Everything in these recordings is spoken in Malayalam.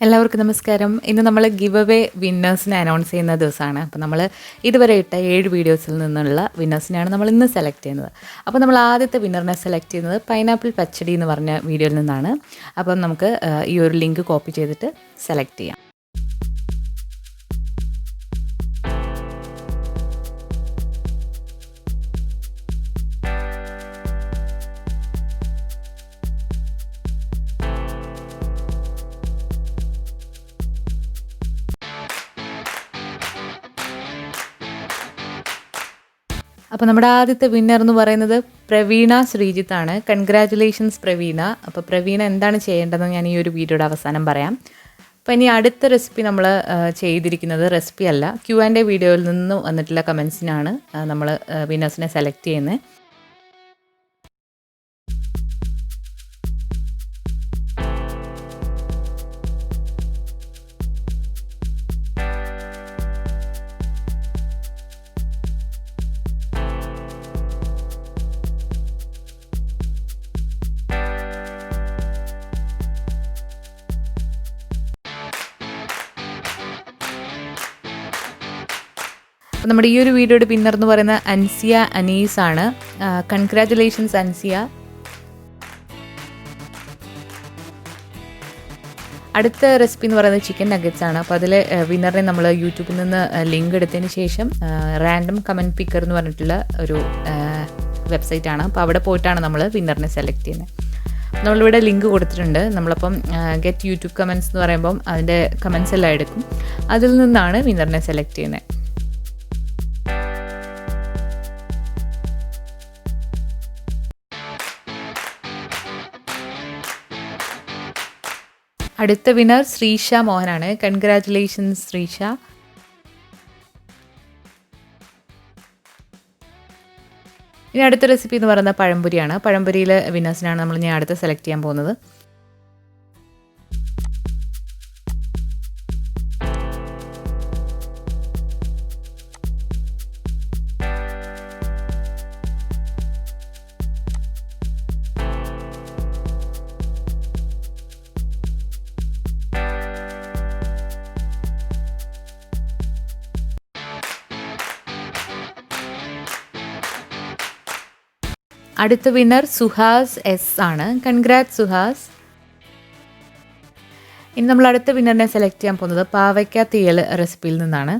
എല്ലാവർക്കും നമസ്കാരം. ഇന്ന് നമ്മൾ ഗിവ് അവേ വിന്നേഴ്സിനെ അനൗൺസ് ചെയ്യുന്ന ദിവസമാണ്. അപ്പോൾ നമ്മൾ ഇതുവരെ ഇട്ട 7 വീഡിയോസിൽ നിന്നുള്ള വിന്നേഴ്സിനെയാണ് നമ്മൾ ഇന്ന് സെലക്ട് ചെയ്യുന്നത്. അപ്പോൾ നമ്മൾ ആദ്യത്തെ വിന്നറിനെ സെലക്ട് ചെയ്യുന്നത് പൈനാപ്പിൾ പച്ചടി എന്ന് പറഞ്ഞ വീഡിയോയിൽ നിന്നാണ്. അപ്പം നമുക്ക് ഈ ഒരു ലിങ്ക് കോപ്പി ചെയ്തിട്ട് സെലക്ട് ചെയ്യാം. അപ്പോൾ നമ്മുടെ ആദ്യത്തെ വിന്നർ എന്ന് പറയുന്നത് പ്രവീണ ശ്രീജിത്ത് ആണ്. കൺഗ്രാറ്റുലേഷൻസ് പ്രവീണ. അപ്പോൾ പ്രവീണ എന്താണ് ചെയ്യേണ്ടതെന്ന് ഞാൻ ഈ ഒരു വീഡിയോയുടെ അവസാനം പറയാം. അപ്പോൾ ഇനി അടുത്ത റെസിപ്പി നമ്മൾ ചെയ്തിരിക്കുന്നത് റെസിപ്പി അല്ല, Q&A വീഡിയോയിൽ നിന്ന് വന്നിട്ടുള്ള കമൻസിനാണ് നമ്മൾ വിന്നേഴ്സിനെ സെലക്ട് ചെയ്യുന്നത്. അപ്പോൾ നമ്മുടെ ഈ ഒരു വീഡിയോയുടെ വിന്നർ എന്ന് പറയുന്ന അൻസിയ അനീസ് ആണ്. കൺഗ്രാറ്റുലേഷൻസ് അൻസിയ. അടുത്ത റെസിപ്പി എന്ന് പറയുന്നത് ചിക്കൻ നഗറ്റ്സ് ആണ്. അപ്പോൾ അതിൽ വിന്നറിനെ നമ്മൾ യൂട്യൂബിൽ നിന്ന് ലിങ്ക് എടുത്തതിന് ശേഷം റാൻഡം കമൻറ്റ് പിക്കർ എന്ന് പറഞ്ഞിട്ടുള്ള ഒരു വെബ്സൈറ്റ് ആണ്. അപ്പോൾ അവിടെ പോയിട്ടാണ് നമ്മൾ വിന്നറിനെ സെലക്ട് ചെയ്യുന്നത്. നമ്മളിവിടെ ലിങ്ക് കൊടുത്തിട്ടുണ്ട്. നമ്മളപ്പം ഗെറ്റ് യൂട്യൂബ് കമൻറ്റ്സ് എന്ന് പറയുമ്പം അതിൻ്റെ കമൻറ്റ്സ് എല്ലാം എടുക്കും. അതിൽ നിന്നാണ് വിന്നറിനെ സെലക്ട് ചെയ്യുന്നത്. അടുത്ത വിന്നർ ശ്രീഷ മോഹനാണ്. കൺഗ്രാറ്റുലേഷൻസ് ശ്രീഷ. ഇനി അടുത്ത റെസിപ്പി എന്ന് പറയുന്നത് പഴംപൊരിയാണ്. പഴംപൊരിയിലെ വിന്നേഴ്സിനാണ് നമ്മൾ ഇനി അടുത്ത് സെലക്ട് ചെയ്യാൻ പോകുന്നത്. അടുത്ത വിന്നർ സുഹാസ് S ആണ്. കൺഗ്രാറ്റ് സുഹാസ്. ഇനി നമ്മൾ അടുത്ത വിന്നറിനെ സെലക്ട് ചെയ്യാൻ പോകുന്നത് പാവയ്ക്ക തീയൽ റെസിപ്പിയിൽ നിന്നാണ്.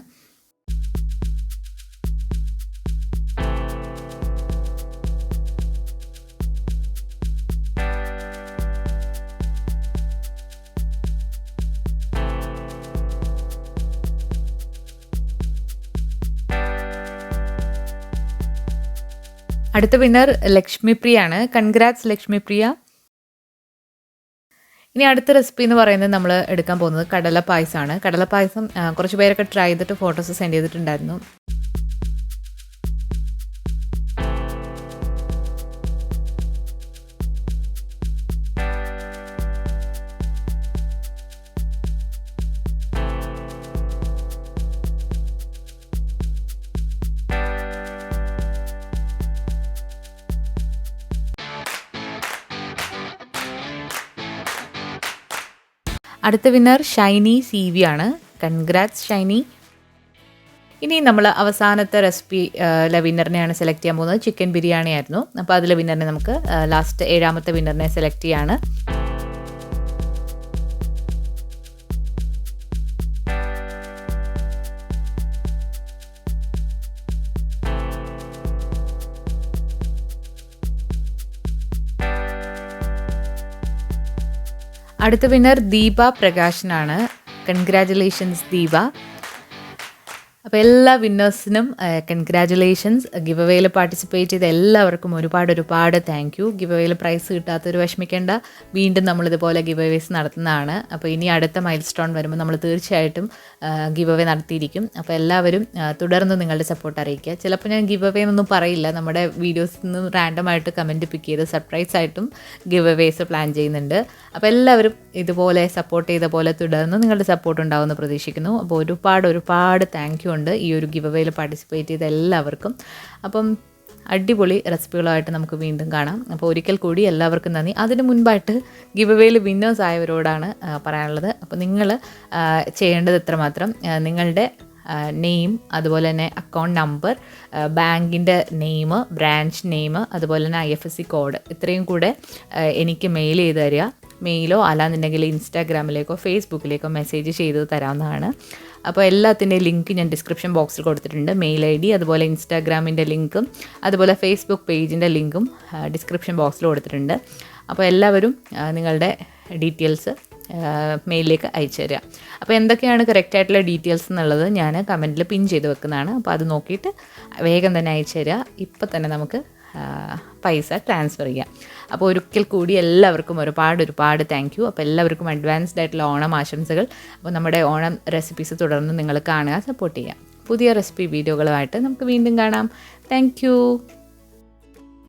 അടുത്ത വിന്നർ ലക്ഷ്മി പ്രിയ ആണ്. കൺഗ്രാറ്റ്സ് ലക്ഷ്മി പ്രിയ. ഇനി അടുത്ത റെസിപ്പി എന്ന് പറയുന്നത് നമ്മൾ എടുക്കാൻ പോകുന്നത് കടല പായസമാണ്. കടല പായസം കുറച്ച് പേരൊക്കെ ട്രൈ ചെയ്തിട്ട് ഫോട്ടോസ് സെൻഡ് ചെയ്തിട്ടുണ്ടായിരുന്നു. അടുത്ത വിന്നർ ഷൈനി CV ആണ്. കൺഗ്രാറ്റ്സ് ഷൈനി. ഇനി നമ്മൾ അവസാനത്തെ റെസിപ്പി വിന്നറിനെയാണ് സെലക്ട് ചെയ്യാൻ പോകുന്നത്. ചിക്കൻ ബിരിയാണി ആയിരുന്നു. അപ്പോൾ അതിലെ വിന്നറിനെ നമുക്ക് ലാസ്റ്റ് 7ാമത്തെ വിന്നറിനെ സെലക്ട് ചെയ്യാണ്. അടുത്ത വിന്നർ ദീപ പ്രകാശനാണ്. കൺഗ്രാറ്റുലേഷൻസ് ദീപ. അപ്പോൾ എല്ലാ വിന്നേഴ്സിനും കൺഗ്രാറ്റുലേഷൻസ്. ഗിവ് അവേയിൽ പാർട്ടിസിപ്പേറ്റ് ചെയ്ത എല്ലാവർക്കും ഒരുപാട് താങ്ക് യു. ഗിവ് അവേയിൽ പ്രൈസ് കിട്ടാത്തൊരു വിഷമിക്കേണ്ട. വീണ്ടും നമ്മളിതുപോലെ ഗിവ് അവേസ് നടത്തുന്നതാണ്. അപ്പോൾ ഇനി അടുത്ത മൈൽ സ്റ്റോൺ വരുമ്പോൾ നമ്മൾ തീർച്ചയായിട്ടും ഗിവ് അവേ നടത്തിയിരിക്കും. അപ്പോൾ എല്ലാവരും തുടർന്ന് നിങ്ങളുടെ സപ്പോർട്ട് അറിയിക്കുക. ചിലപ്പോൾ ഞാൻ ഗിവ് അവേ എന്നൊന്നും പറയില്ല. നമ്മുടെ വീഡിയോസിൽ നിന്ന് റാൻഡമായിട്ട് കമൻറ്റ് പിക്ക് ചെയ്ത് സർപ്രൈസ് ആയിട്ടും ഗിവ് അവേസ് പ്ലാൻ ചെയ്യുന്നുണ്ട്. അപ്പോൾ എല്ലാവരും ഇതുപോലെ സപ്പോർട്ട് ചെയ്ത പോലെ തുടർന്ന് നിങ്ങളുടെ സപ്പോർട്ട് ഉണ്ടാവുമെന്ന് പ്രതീക്ഷിക്കുന്നു. അപ്പോൾ ഒരുപാട് താങ്ക് യു ഉണ്ട് ഈ ഒരു ഗിവ് അവേയിൽ പാർട്ടിസിപ്പേറ്റ് ചെയ്ത എല്ലാവർക്കും. അപ്പം അടിപൊളി റെസിപ്പികളുമായിട്ട് നമുക്ക് വീണ്ടും കാണാം. അപ്പോൾ ഒരിക്കൽ കൂടി എല്ലാവർക്കും നന്ദി. അതിന് മുൻപായിട്ട് ഗിവ് അവേയിൽ വിന്നേഴ്സ് ആയവരോടാണ് പറയാനുള്ളത്. അപ്പോൾ നിങ്ങൾ ചെയ്യേണ്ടത് ഇത്രമാത്രം: നിങ്ങളുടെ നെയിം, അതുപോലെ തന്നെ അക്കൗണ്ട് നമ്പർ, ബാങ്കിൻ്റെ നെയിം, ബ്രാഞ്ച് നെയിം, അതുപോലെ തന്നെ IFSC കോഡ്, ഇത്രയും കൂടെ എനിക്ക് മെയിൽ ചെയ്ത് തരിക. മെയിലോ അല്ലാന്നുണ്ടെങ്കിൽ ഇൻസ്റ്റാഗ്രാമിലേക്കോ ഫേസ്ബുക്കിലേക്കോ മെസ്സേജ് ചെയ്ത് തരാവുന്നതാണ്. അപ്പോൾ എല്ലാത്തിൻ്റെയും ലിങ്ക് ഞാൻ ഡിസ്ക്രിപ്ഷൻ ബോക്സിൽ കൊടുത്തിട്ടുണ്ട്. മെയിൽ ID, അതുപോലെ ഇൻസ്റ്റാഗ്രാമിൻ്റെ ലിങ്കും അതുപോലെ ഫേസ്ബുക്ക് പേജിൻ്റെ ലിങ്കും ഡിസ്ക്രിപ്ഷൻ ബോക്സിൽ കൊടുത്തിട്ടുണ്ട്. അപ്പോൾ എല്ലാവരും നിങ്ങളുടെ ഡീറ്റെയിൽസ് മെയിലിലേക്ക് അയച്ചു തരിക. അപ്പോൾ എന്തൊക്കെയാണ് കറക്റ്റായിട്ടുള്ള ഡീറ്റെയിൽസ് എന്നുള്ളത് ഞാൻ കമൻറ്റിൽ പിൻ ചെയ്ത് വെക്കുന്നതാണ്. അപ്പോൾ അത് നോക്കിയിട്ട് വേഗം തന്നെ അയച്ചു തരിക. ഇപ്പം തന്നെ നമുക്ക് പൈസ ട്രാൻസ്ഫർ ചെയ്യാം. അപ്പോൾ ഒരിക്കൽ കൂടി എല്ലാവർക്കും ഒരുപാട് താങ്ക് യു. അപ്പോൾ എല്ലാവർക്കും അഡ്വാൻസ്ഡ് ആയിട്ടുള്ള ഓണം ആശംസകൾ. അപ്പോൾ നമ്മുടെ ഓണം റെസിപ്പീസ് തുടർന്ന് നിങ്ങൾ കാണുക, സപ്പോർട്ട് ചെയ്യുക. പുതിയ റെസിപ്പി വീഡിയോകളുമായിട്ട് നമുക്ക് വീണ്ടും കാണാം. Thank you.